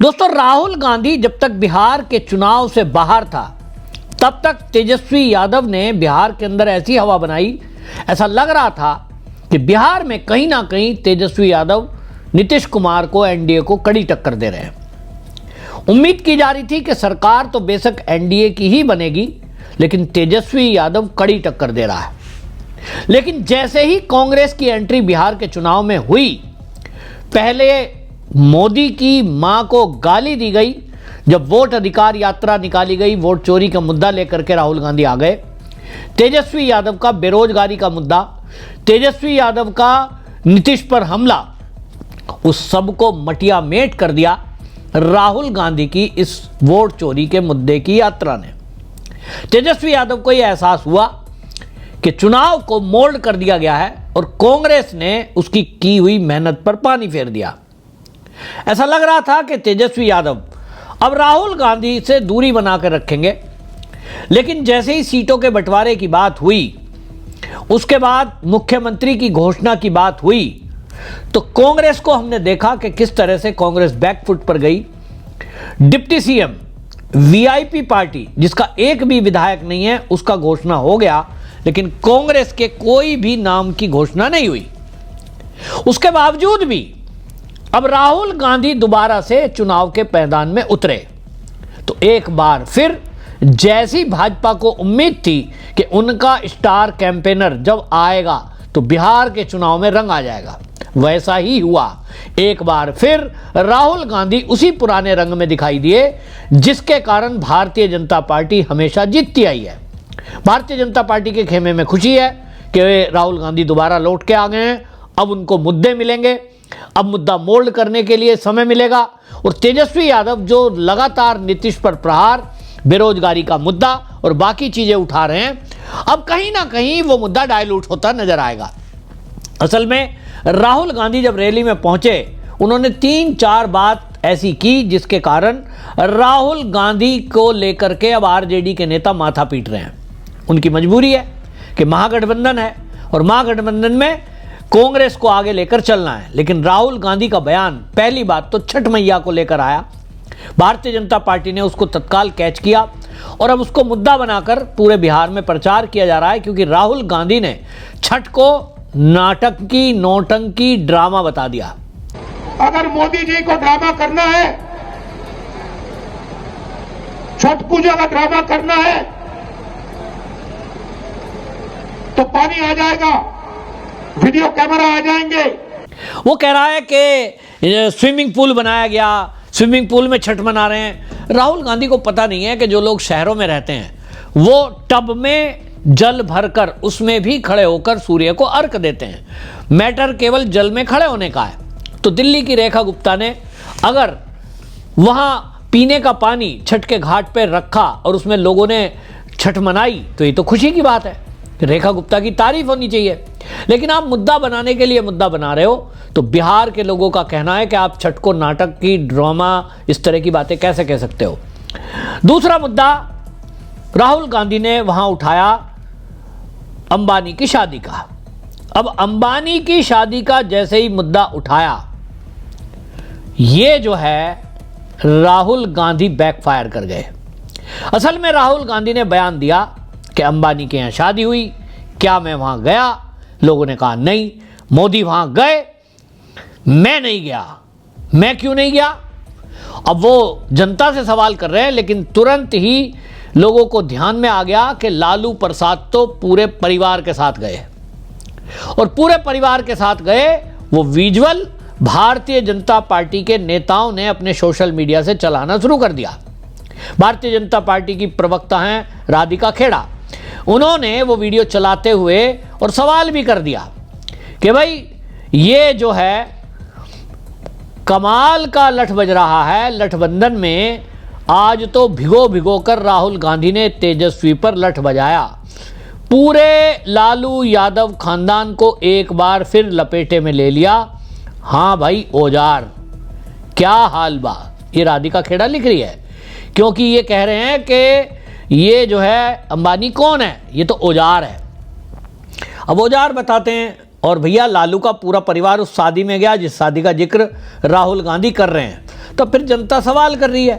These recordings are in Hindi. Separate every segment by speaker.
Speaker 1: दोस्तों, राहुल गांधी जब तक बिहार के चुनाव से बाहर था तब तक तेजस्वी यादव ने बिहार के अंदर ऐसी हवा बनाई, ऐसा लग रहा था कि बिहार में कहीं ना कहीं तेजस्वी यादव नीतीश कुमार को, एनडीए को कड़ी टक्कर दे रहे हैं। उम्मीद की जा रही थी कि सरकार तो बेशक एनडीए की ही बनेगी, लेकिन तेजस्वी यादव कड़ी टक्कर दे रहा है। लेकिन जैसे ही कांग्रेस की एंट्री बिहार के चुनाव में हुई, पहले मोदी की मां को गाली दी गई, जब वोट अधिकार यात्रा निकाली गई, वोट चोरी का मुद्दा लेकर के राहुल गांधी आ गए। तेजस्वी यादव का बेरोजगारी का मुद्दा, तेजस्वी यादव का नीतीश पर हमला, उस सब को मटिया मेट कर दिया राहुल गांधी की इस वोट चोरी के मुद्दे की यात्रा ने। तेजस्वी यादव को यह एहसास हुआ कि चुनाव को मोल्ड कर दिया गया है और कांग्रेस ने उसकी की हुई मेहनत पर पानी फेर दिया। ऐसा लग रहा था कि तेजस्वी यादव अब राहुल गांधी से दूरी बनाकर रखेंगे, लेकिन जैसे ही सीटों के बंटवारे की बात हुई, उसके बाद मुख्यमंत्री की घोषणा की बात हुई, तो कांग्रेस को हमने देखा कि किस तरह से कांग्रेस बैकफुट पर गई। डिप्टी सीएम, वीआईपी पार्टी जिसका एक भी विधायक नहीं है, उसका घोषणा हो गया, लेकिन कांग्रेस के कोई भी नाम की घोषणा नहीं हुई। उसके बावजूद भी अब राहुल गांधी दोबारा से चुनाव के मैदान में उतरे, तो एक बार फिर जैसी भाजपा को उम्मीद थी कि उनका स्टार कैंपेनर जब आएगा तो बिहार के चुनाव में रंग आ जाएगा, वैसा ही हुआ। एक बार फिर राहुल गांधी उसी पुराने रंग में दिखाई दिए, जिसके कारण भारतीय जनता पार्टी हमेशा जीतती आई है। भारतीय जनता पार्टी के खेमे में खुशी है कि राहुल गांधी दोबारा लौट के आ गए हैं। अब उनको मुद्दे मिलेंगे, अब मुद्दा मोल्ड करने के लिए समय मिलेगा। और तेजस्वी यादव जो लगातार नीतीश पर प्रहार, बेरोजगारी का मुद्दा और बाकी चीजें उठा रहे हैं, अब कहीं ना कहीं वो मुद्दा डायलूट होता नजर आएगा। असल में राहुल गांधी जब रैली में पहुंचे, उन्होंने 3-4 बात ऐसी की जिसके कारण राहुल गांधी को लेकर के अब आरजेडी के नेता माथा पीट रहे हैं। उनकी मजबूरी है कि महागठबंधन है और महागठबंधन में कांग्रेस को आगे लेकर चलना है। लेकिन राहुल गांधी का बयान, पहली बात तो छठ मैया को लेकर आया, भारतीय जनता पार्टी ने उसको तत्काल कैच किया और अब उसको मुद्दा बनाकर पूरे बिहार में प्रचार किया जा रहा है, क्योंकि राहुल गांधी ने छठ को नाटक की, नौटंकी, ड्रामा बता दिया।
Speaker 2: अगर मोदी जी को ड्रामा करना है, छठ पूजा का ड्रामा करना है, तो पानी आ जाएगा, वीडियो कैमरा आ जाएंगे।
Speaker 1: वो कह रहा है कि स्विमिंग पूल बनाया गया, स्विमिंग पूल में छठ मना रहे हैं। राहुल गांधी को पता नहीं है कि जो लोग शहरों में रहते हैं वो टब में जल भरकर उसमें भी खड़े होकर सूर्य को अर्घ देते हैं। मैटर केवल जल में खड़े होने का है। तो दिल्ली की रेखा गुप्ता ने अगर वहां पीने का पानी छठ के घाट पर रखा और उसमें लोगों ने छठ मनाई, तो ये तो खुशी की बात है, रेखा गुप्ता की तारीफ होनी चाहिए। लेकिन आप मुद्दा बनाने के लिए मुद्दा बना रहे हो, तो बिहार के लोगों का कहना है कि आप छठ को नाटक की, ड्रामा, इस तरह की बातें कैसे कह सकते हो। दूसरा मुद्दा राहुल गांधी ने वहां उठाया अंबानी की शादी का। अब अंबानी की शादी का जैसे ही मुद्दा उठाया, ये जो है राहुल गांधी बैकफायर कर गए। असल में राहुल गांधी ने बयान दिया कि अंबानी के यहां शादी हुई, क्या मैं वहां गया? लोगों ने कहा नहीं, मोदी वहां गए, मैं नहीं गया। मैं क्यों नहीं गया? अब वो जनता से सवाल कर रहे हैं, लेकिन तुरंत ही लोगों को ध्यान में आ गया कि लालू प्रसाद तो पूरे परिवार के साथ गए, और पूरे परिवार के साथ गए। वो विजुअल भारतीय जनता पार्टी के नेताओं ने अपने सोशल मीडिया से चलाना शुरू कर दिया। भारतीय जनता पार्टी की प्रवक्ता हैं राधिका खेड़ा, उन्होंने वो वीडियो चलाते हुए और सवाल भी कर दिया कि भाई ये जो है कमाल का लठ बज रहा है लठबंधन में। आज तो भिगो भिगो कर राहुल गांधी ने तेजस्वी पर लठ बजाया। पूरे लालू यादव खानदान को एक बार फिर लपेटे में ले लिया। हाँ भाई औजार, क्या हाल बा, ये राधिका खेड़ा लिख रही है, क्योंकि ये कह रहे हैं कि ये जो है अंबानी कौन है, ये तो औजार है। अब औजार बताते हैं। और भैया लालू का पूरा परिवार उस शादी में गया जिस शादी का जिक्र राहुल गांधी कर रहे हैं। तो फिर जनता सवाल कर रही है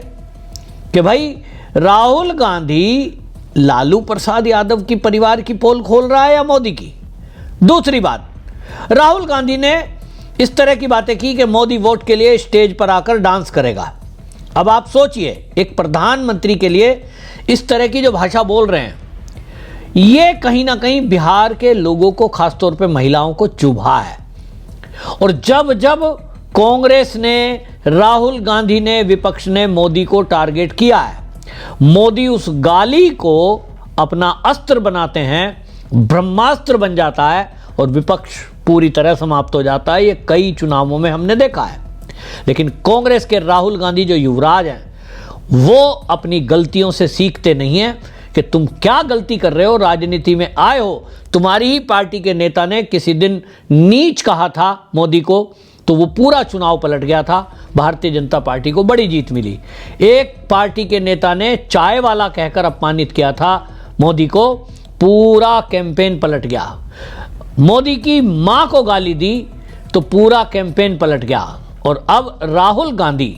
Speaker 1: कि भाई राहुल गांधी लालू प्रसाद यादव की परिवार की पोल खोल रहा है या मोदी की। दूसरी बात, राहुल गांधी ने इस तरह की बातें की कि मोदी वोट के लिए स्टेज पर आकर डांस करेगा। अब आप सोचिए, एक प्रधानमंत्री के लिए इस तरह की जो भाषा बोल रहे हैं, ये कहीं ना कहीं बिहार के लोगों को, खासतौर पे महिलाओं को चुभा है। और जब जब कांग्रेस ने, राहुल गांधी ने, विपक्ष ने मोदी को टारगेट किया है, मोदी उस गाली को अपना अस्त्र बनाते हैं, ब्रह्मास्त्र बन जाता है और विपक्ष पूरी तरह समाप्त हो जाता है। ये कई चुनावों में हमने देखा है। लेकिन कांग्रेस के राहुल गांधी जो युवराज हैं, वो अपनी गलतियों से सीखते नहीं हैं कि तुम क्या गलती कर रहे हो, राजनीति में आए हो। तुम्हारी ही पार्टी के नेता ने किसी दिन नीच कहा था मोदी को, तो वो पूरा चुनाव पलट गया था, भारतीय जनता पार्टी को बड़ी जीत मिली। एक पार्टी के नेता ने चाय वाला कहकर अपमानित किया था मोदी को, पूरा कैंपेन पलट गया। मोदी की मां को गाली दी तो पूरा कैंपेन पलट गया। और अब राहुल गांधी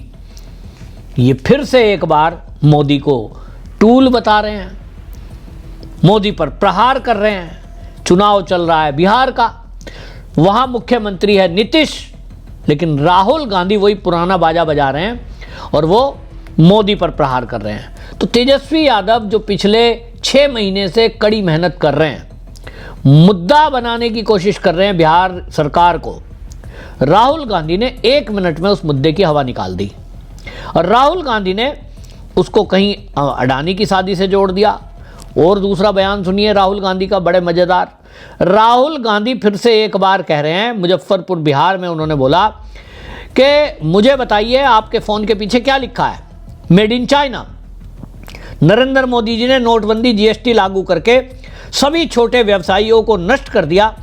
Speaker 1: ये फिर से एक बार मोदी को टूल बता रहे हैं, मोदी पर प्रहार कर रहे हैं। चुनाव चल रहा है बिहार का, वहां मुख्यमंत्री है नीतीश, लेकिन राहुल गांधी वही पुराना बाजा बजा रहे हैं और वो मोदी पर प्रहार कर रहे हैं। तो तेजस्वी यादव जो पिछले 6 महीने से कड़ी मेहनत कर रहे हैं, मुद्दा बनाने की कोशिश कर रहे हैं बिहार सरकार को, राहुल गांधी ने 1 मिनट में उस मुद्दे की हवा निकाल दी। और राहुल गांधी ने उसको कहीं अडानी की शादी से जोड़ दिया। और दूसरा बयान सुनिए राहुल गांधी का, बड़े मजेदार। राहुल गांधी फिर से एक बार कह रहे हैं, मुजफ्फरपुर बिहार में उन्होंने बोला कि मुझे बताइए आपके फोन के पीछे क्या लिखा है, made in China. Narendra Modi ji ने नोटबंदी, जीएसटी लागू करके सभी छोटे व्यवसायियों को नष्ट कर दिया।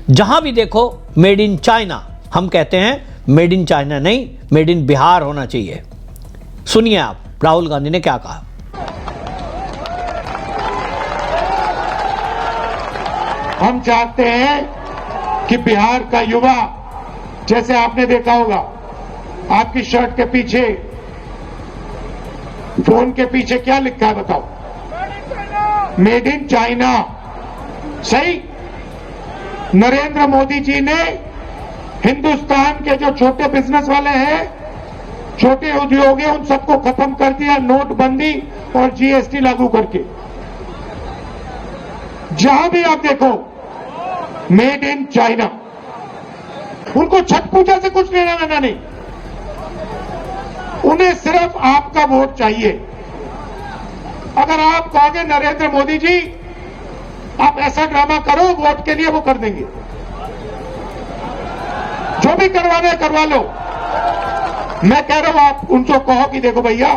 Speaker 1: जहां भी देखो मेड इन चाइना। हम कहते हैं मेड इन चाइना नहीं, मेड इन बिहार होना चाहिए। सुनिए आप राहुल गांधी ने क्या कहा।
Speaker 2: हम चाहते हैं कि बिहार का युवा, जैसे आपने देखा होगा आपकी शर्ट के पीछे, फोन के पीछे क्या लिखा है बताओ, मेड इन चाइना। सही। नरेंद्र मोदी जी ने हिंदुस्तान के जो छोटे बिजनेस वाले हैं, छोटे उद्योग हैं, उन सबको खत्म कर दिया नोटबंदी और जीएसटी लागू करके। जहां भी आप देखो मेड इन चाइना। उनको छठ पूजा से कुछ लेना देना नहीं, उन्हें सिर्फ आपका वोट चाहिए। अगर आप कहोगे नरेंद्र मोदी जी आप ऐसा ड्रामा करो वोट के लिए, वो कर देंगे। जो भी करवाना है करवा लो। मैं कह रहा हूं आप उनको कहो कि देखो भैया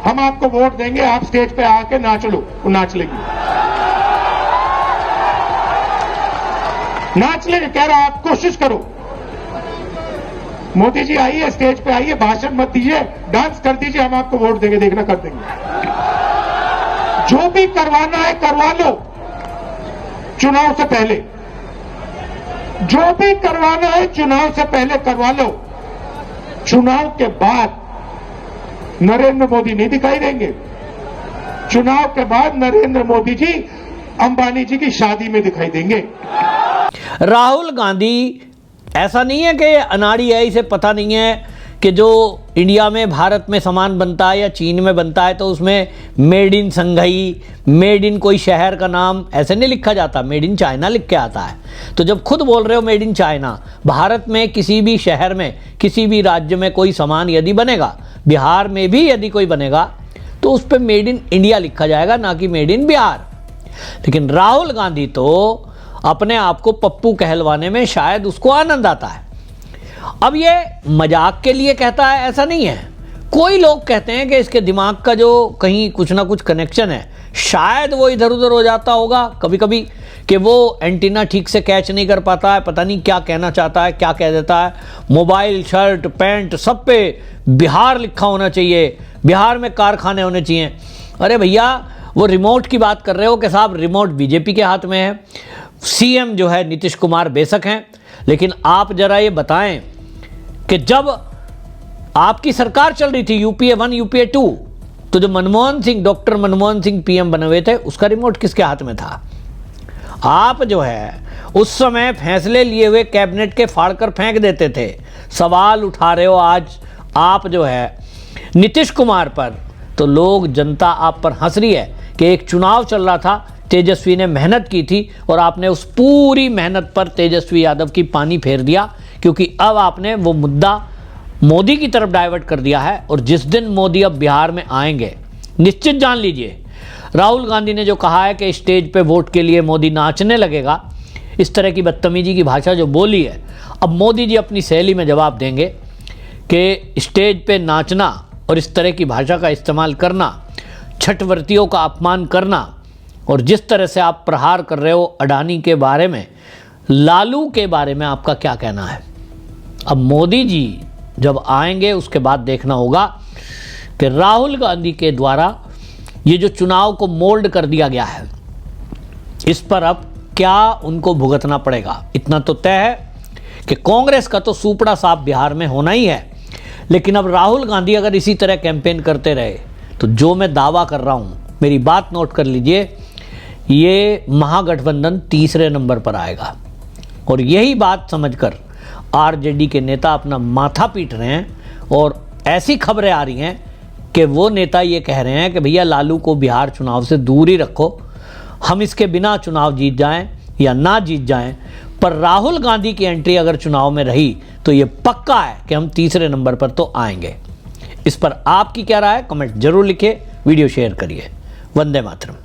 Speaker 2: हम आपको वोट देंगे, आप स्टेज पे आके नाच लो, वो नाच लेगी, नाच लेंगे। कह रहा आप कोशिश करो, मोदी जी आइए स्टेज पे आइए, भाषण मत दीजिए, डांस कर दीजिए, हम आपको वोट देंगे, देखना कर देंगे। जो भी करवाना है करवा लो चुनाव से पहले, जो भी करवाना है चुनाव से पहले करवा लो। चुनाव के बाद नरेंद्र मोदी नहीं दिखाई देंगे। चुनाव के बाद नरेंद्र मोदी जी अंबानी जी की शादी में दिखाई देंगे।
Speaker 1: राहुल गांधी ऐसा नहीं है कि अनाड़ी है, इसे पता नहीं है कि जो इंडिया में, भारत में सामान बनता है या चीन में बनता है तो उसमें made in Shanghai, made in कोई शहर का नाम ऐसे नहीं लिखा जाता, मेड इन चाइना लिख के आता है। तो जब खुद बोल रहे हो मेड इन चाइना, भारत में किसी भी शहर में, किसी भी राज्य में कोई सामान यदि बनेगा, बिहार में भी यदि कोई बनेगा, तो उस पर मेड इन इंडिया लिखा जाएगा, ना कि मेड इन बिहार। लेकिन राहुल गांधी तो अपने आप को पप्पू कहलवाने में शायद उसको आनंद आता है। अब ये मजाक के लिए कहता है ऐसा नहीं है। कोई लोग कहते हैं कि इसके दिमाग का जो कहीं कुछ ना कुछ कनेक्शन है, शायद वो इधर उधर हो जाता होगा कभी कभी, कि वो एंटीना ठीक से कैच नहीं कर पाता है, पता नहीं क्या कहना चाहता है, क्या कह देता है। मोबाइल, शर्ट, पैंट सब पे बिहार लिखा होना चाहिए, बिहार में कारखाने होने चाहिए। अरे भैया वो रिमोट की बात कर रहे हो कि साहब रिमोट बीजेपी के हाथ में है, सीएम जो है नीतीश कुमार बेशक हैं, लेकिन आप जरा ये बताएं कि जब आपकी सरकार चल रही थी, यूपीए 1 यूपीए 2, तो जो मनमोहन सिंह, डॉक्टर मनमोहन सिंह पीएम बने हुए थे, उसका रिमोट किसके हाथ में था? आप जो है उस समय फैसले लिए हुए कैबिनेट के फाड़कर फेंक देते थे। सवाल उठा रहे हो आज आप जो है नीतीश कुमार पर, तो लोग, जनता आप पर हंस रही है कि एक चुनाव चल रहा था, तेजस्वी ने मेहनत की थी और आपने उस पूरी मेहनत पर तेजस्वी यादव की पानी फेर दिया, क्योंकि अब आपने वो मुद्दा मोदी की तरफ डाइवर्ट कर दिया है। और जिस दिन मोदी अब बिहार में आएंगे, निश्चित जान लीजिए, राहुल गांधी ने जो कहा है कि स्टेज पे वोट के लिए मोदी नाचने लगेगा, इस तरह की बदतमीजी की भाषा जो बोली है, अब मोदी जी अपनी शैली में जवाब देंगे कि स्टेज पे नाचना और इस तरह की भाषा का इस्तेमाल करना, छठवर्तियों का अपमान करना, और जिस तरह से आप प्रहार कर रहे हो अडानी के बारे में, लालू के बारे में आपका क्या कहना है? अब मोदी जी जब आएंगे उसके बाद देखना होगा कि राहुल गांधी के द्वारा ये जो चुनाव को मोल्ड कर दिया गया है, इस पर अब क्या उनको भुगतना पड़ेगा। इतना तो तय है कि कांग्रेस का तो सूपड़ा साफ बिहार में होना ही है, लेकिन अब राहुल गांधी अगर इसी तरह कैंपेन करते रहे तो जो मैं दावा कर रहा हूं, मेरी बात नोट कर लीजिए, ये महागठबंधन तीसरे नंबर पर आएगा। और यही बात समझकर आरजेडी के नेता अपना माथा पीट रहे हैं और ऐसी खबरें आ रही हैं कि वो नेता ये कह रहे हैं कि भैया लालू को बिहार चुनाव से दूर ही रखो, हम इसके बिना चुनाव जीत जाएं या ना जीत जाएं, पर राहुल गांधी की एंट्री अगर चुनाव में रही तो ये पक्का है कि हम तीसरे नंबर पर तो आएंगे। इस पर आपकी क्या राय है? कमेंट जरूर लिखिए, वीडियो शेयर करिए। वंदे मातरम।